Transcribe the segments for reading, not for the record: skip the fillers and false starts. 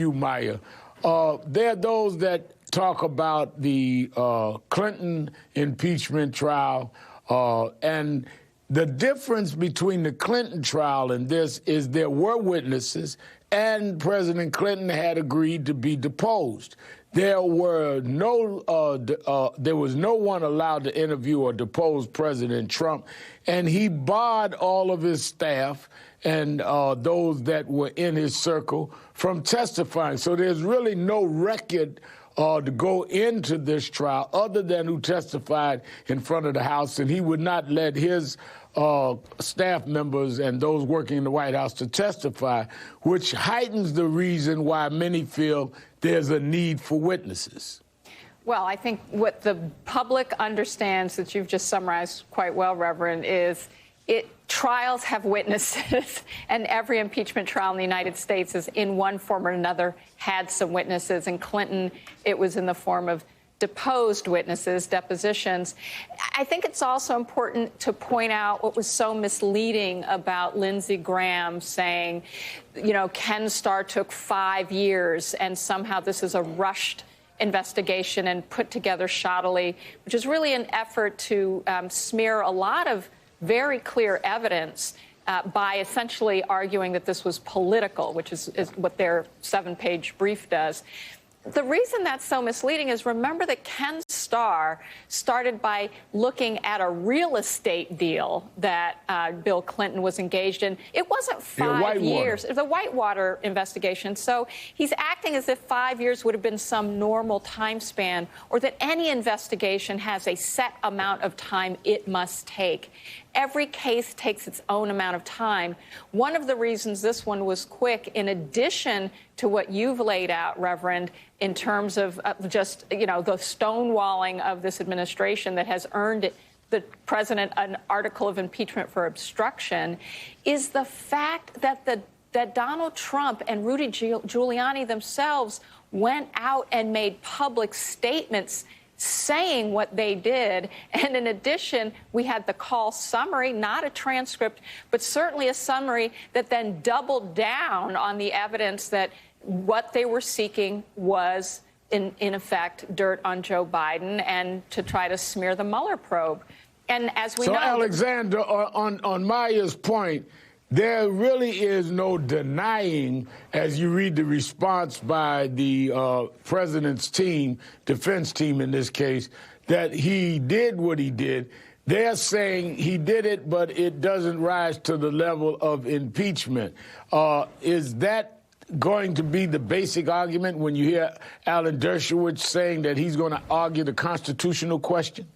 you, Maya. There are those that talk about the Clinton impeachment trial, and the difference between the Clinton trial and this is there were witnesses, and President Clinton had agreed to be deposed. There was no one allowed to interview or depose President Trump, and he barred all of his staff and those that were in his circle from testifying. So there's really no record to go into this trial other than who testified in front of the House, and he would not let his staff members and those working in the White House to testify, which heightens the reason why many feel there's a need for witnesses. Well, I think what the public understands, that you've just summarized quite well, Reverend, is trials have witnesses, and every impeachment trial in the United States is in one form or another had some witnesses. In Clinton, it was in the form of deposed witnesses, depositions. I think it's also important to point out what was so misleading about Lindsey Graham saying, you know, Ken Starr took 5 years and somehow this is a rushed investigation and put together shoddily, which is really an effort to smear a lot of very clear evidence by essentially arguing that this was political, which is what their 7-page brief does. The reason that's so misleading is, remember that Ken Starr started by looking at a real estate deal that Bill Clinton was engaged in. It wasn't 5 years. It was a Whitewater investigation. So he's acting as if 5 years would have been some normal time span, or that any investigation has a set amount of time it must take. Every case takes its own amount of time. One of the reasons this one was quick, in addition to what you've laid out, Reverend, in terms of just, you know, the stonewalling of this administration that has earned the president an article of impeachment for obstruction, is the fact that Donald Trump and Rudy Giuliani themselves went out and made public statements saying what they did. And in addition, we had the call summary, not a transcript, but certainly a summary that then doubled down on the evidence that what they were seeking was, in effect, dirt on Joe Biden and to try to smear the Mueller probe. And as we know... So, Alexander, on Maya's point, there really is no denying, as you read the response by the president's team, defense team in this case, that he did what he did. They're saying he did it, but it doesn't rise to the level of impeachment. Is that going to be the basic argument when you hear Alan Dershowitz saying that he's going to argue the constitutional question?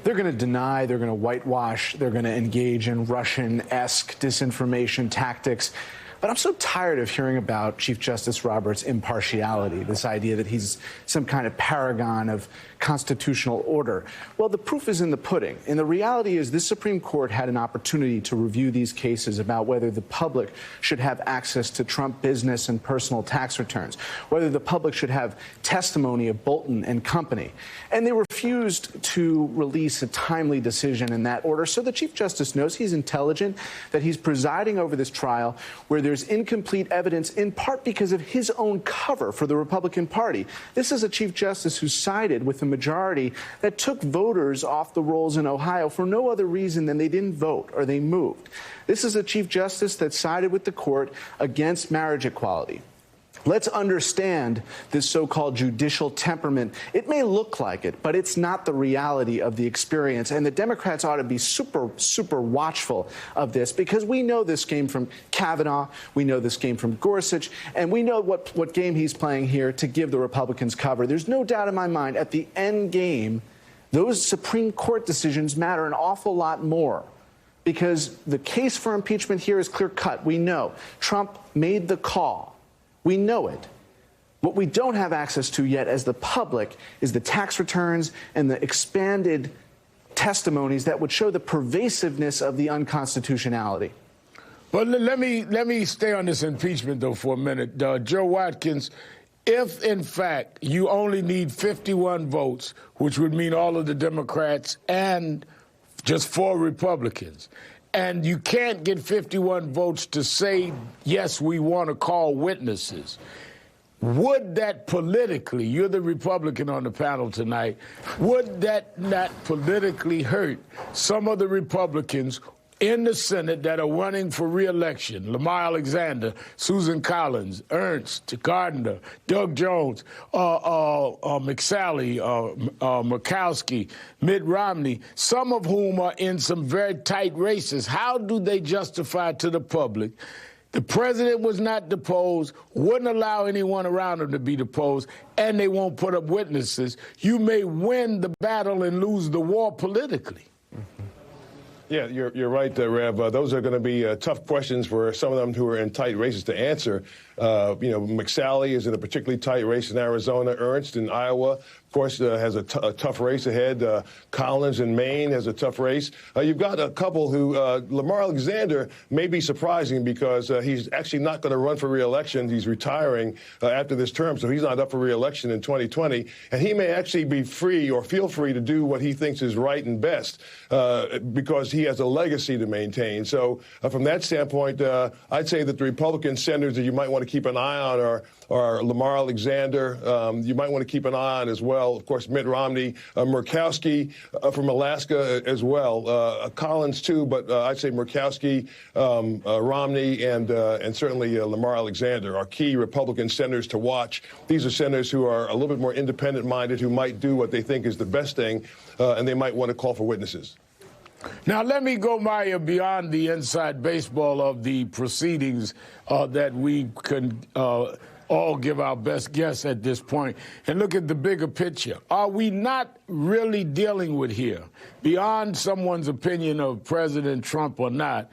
They're going to deny, they're going to whitewash, they're going to engage in Russian-esque disinformation tactics. But I'm so tired of hearing about Chief Justice Roberts' impartiality, this idea that he's some kind of paragon of constitutional order. Well, the proof is in the pudding. And the reality is this Supreme Court had an opportunity to review these cases about whether the public should have access to Trump business and personal tax returns, whether the public should have testimony of Bolton and company. And they refused to release a timely decision in that order. So the Chief Justice knows he's intelligent, that he's presiding over this trial where there's incomplete evidence, in part because of his own cover for the Republican Party. This is a Chief Justice who sided with the majority that took voters off the rolls in Ohio for no other reason than they didn't vote or they moved. This is a Chief Justice that sided with the court against marriage equality. Let's understand this so-called judicial temperament. It may look like it, but it's not the reality of the experience. And the Democrats ought to be super, super watchful of this, because we know this came from Kavanaugh, we know this came from Gorsuch, and we know what game he's playing here to give the Republicans cover. There's no doubt in my mind, at the end game, those Supreme Court decisions matter an awful lot more, because the case for impeachment here is clear-cut. We know Trump made the call. We know it. What we don't have access to yet as the public is the tax returns and the expanded testimonies that would show the pervasiveness of the unconstitutionality. But let me stay on this impeachment, though, for a minute. Joe Watkins, if, in fact, you only need 51 votes, which would mean all of the Democrats and just 4 Republicans, and you can't get 51 votes to say, yes, we want to call witnesses, would that politically, you're the Republican on the panel tonight, would that not politically hurt some of the Republicans in the Senate that are running for re-election? Lamar Alexander, Susan Collins, Ernst, Gardner, Doug Jones, McSally, Murkowski, Mitt Romney, some of whom are in some very tight races. How do they justify to the public the president was not deposed, wouldn't allow anyone around him to be deposed, and they won't put up witnesses? You may win the battle and lose the war politically. Yeah, you're right, Rev. Those are going to be tough questions for some of them who are in tight races to answer. McSally is in a particularly tight race in Arizona. Ernst in Iowa, of course, has a tough race ahead. Collins in Maine has a tough race. You've got a couple who, Lamar Alexander may be surprising because he's actually not going to run for re-election. He's retiring after this term, so he's not up for re-election in 2020. And he may actually be free or feel free to do what he thinks is right and best because he has a legacy to maintain. So from that standpoint, I'd say that the Republican senators that you might want to keep an eye on are Lamar Alexander. You might want to keep an eye on as well, of course, Mitt Romney, Murkowski from Alaska as well, Collins too, but I'd say Murkowski, Romney, and certainly Lamar Alexander are key Republican senators to watch. These are senators who are a little bit more independent-minded, who might do what they think is the best thing, and they might want to call for witnesses. Now, let me go, Maya, beyond the inside baseball of the proceedings that we can all give our best guess at this point and look at the bigger picture. Are we not really dealing with here, beyond someone's opinion of President Trump or not,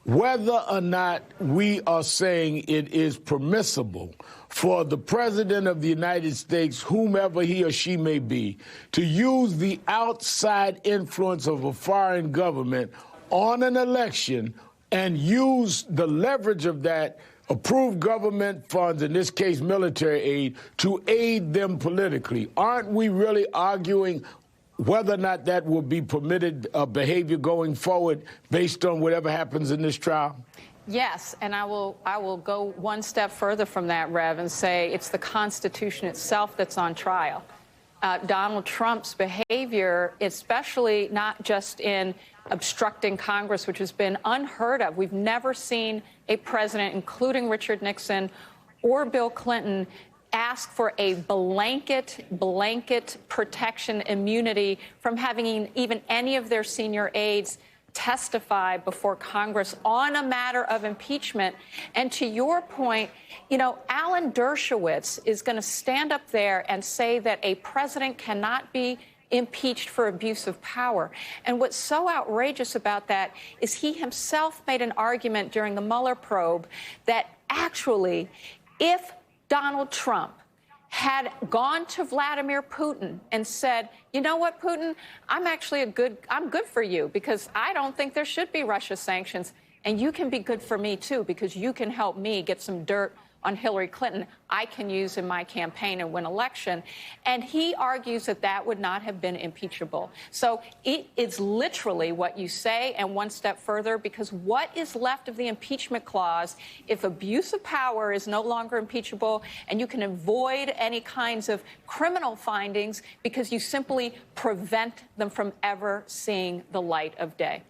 whether or not we are saying it is permissible for the President of the United States, whomever he or she may be, to use the outside influence of a foreign government on an election and use the leverage of that, approved government funds, in this case military aid, to aid them politically? Aren't we really arguing whether or not that will be permitted behavior going forward based on whatever happens in this trial? Yes, and I will go one step further from that, Rev, and say it's the Constitution itself that's on trial. Donald Trump's behavior, especially not just in obstructing Congress, which has been unheard of. We've never seen a president, including Richard Nixon or Bill Clinton, ask for a blanket protection immunity from having even any of their senior aides testify before Congress on a matter of impeachment. And to your point, Alan Dershowitz is going to stand up there and say that a president cannot be impeached for abuse of power. And what's so outrageous about that is he himself made an argument during the Mueller probe that actually, if Donald Trump had gone to Vladimir Putin and said, you know what, Putin, I'm good for you because I don't think there should be Russia sanctions. And you can be good for me, too, because you can help me get some dirt on Hillary Clinton I can use in my campaign and win election. And he argues that that would not have been impeachable. So it is literally what you say and one step further, because what is left of the impeachment clause, if abuse of power is no longer impeachable and you can avoid any kinds of criminal findings because you simply prevent them from ever seeing the light of day?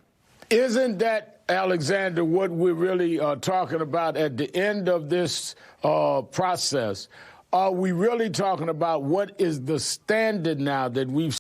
Isn't that, Alexander, what we're really talking about at the end of this process? Are we really talking about what is the standard now that we've